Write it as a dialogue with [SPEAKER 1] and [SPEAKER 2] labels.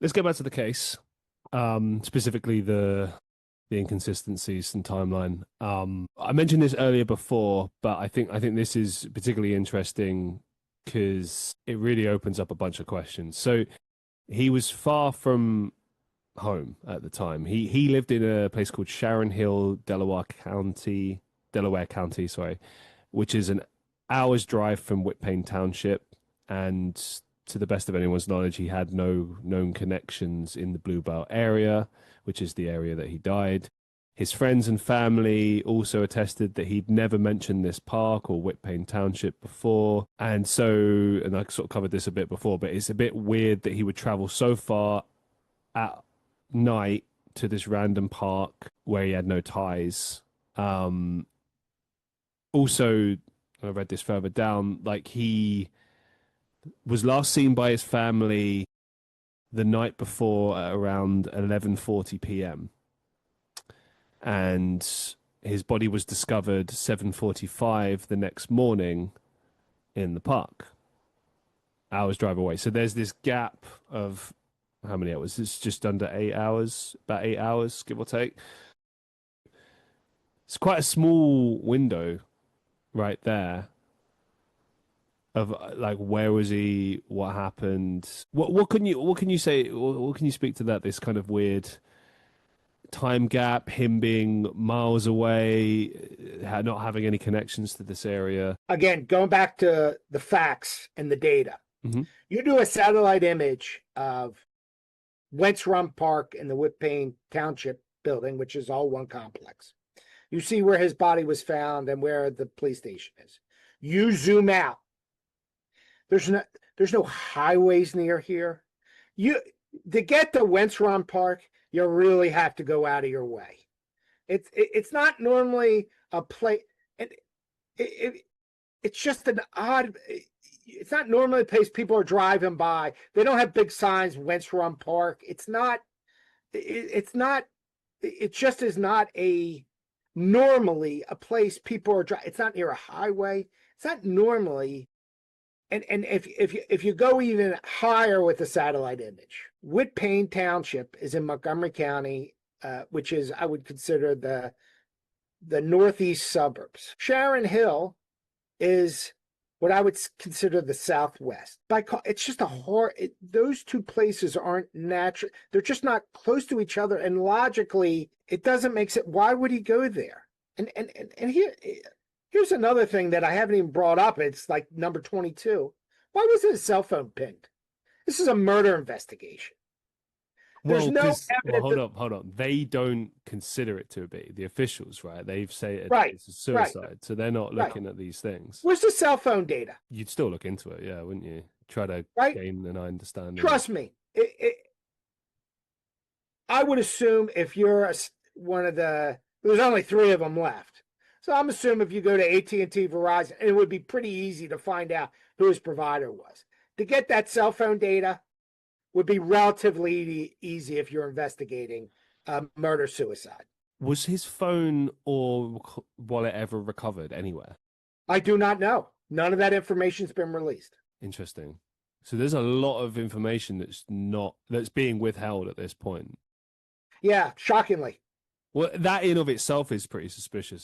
[SPEAKER 1] let's get back to the case, specifically the inconsistencies and timeline. I mentioned this earlier before, but I think this is particularly interesting because it really opens up a bunch of questions. So he was far from home at the time. He lived in a place called Sharon Hill, Delaware County, sorry, which is an hour's drive from Whitpain Township. And to the best of anyone's knowledge, he had no known connections in the Blue Belt area, which is the area that he died. His friends and family also attested that he'd never mentioned this park or Whitpain Township before. And I sort of covered this a bit before, but it's a bit weird that he would travel so far at night to this random park where he had no ties. Also, I read this further down, like he was last seen by his family the night before at around 11:40 p.m. and his body was discovered 7:45 the next morning in the park, hours drive away. So there's this gap of how many hours? It's just under 8 hours, about 8 hours, give or take. It's quite a small window right there of like, where was he, what happened, what can you say, what can you speak to that, this kind of weird time gap, him being miles away, not having any connections to this area?
[SPEAKER 2] Again, going back to the facts and the data, you do a satellite image of Wentz Run Park in the Whitpain Township building, which is all one complex. You see where his body was found and where the police station is. You zoom out. There's no highways near here. To get to Wentz Run Park, you really have to go out of your way. It's not normally a place. It's just an odd. It's not normally a place people are driving by. They don't have big signs. Wentz Run Park. It's not. It just is not a normally a place people are driving. It's not near a highway. It's not normally. And if you go even higher with the satellite image, Whitpain Township is in Montgomery County, which is, I would consider, the northeast suburbs. Sharon Hill is what I would consider the southwest. It's just those two places aren't natural. They're just not close to each other, and logically, it doesn't make sense. Why would he go there? And here's another thing that I haven't even brought up. It's like number 22. Why wasn't his cell phone pinged? This is a murder investigation. There's no evidence.
[SPEAKER 1] Hold on. They don't consider it to be, the officials, right? They've said it's a suicide, right. So they're not looking at these things.
[SPEAKER 2] Where's the cell phone data?
[SPEAKER 1] You'd still look into it, yeah, wouldn't you? Try to gain an understanding.
[SPEAKER 2] Trust me. I would assume if you're one of there's only 3 of them left. So I'm assuming if you go to AT&T, Verizon, it would be pretty easy to find out who his provider was. To get that cell phone data would be relatively easy if you're investigating murder-suicide.
[SPEAKER 1] Was his phone or wallet ever recovered anywhere?
[SPEAKER 2] I do not know. None of that information's been released.
[SPEAKER 1] Interesting. So there's a lot of information that's being withheld at this point.
[SPEAKER 2] Yeah, shockingly.
[SPEAKER 1] Well, that in of itself is pretty suspicious.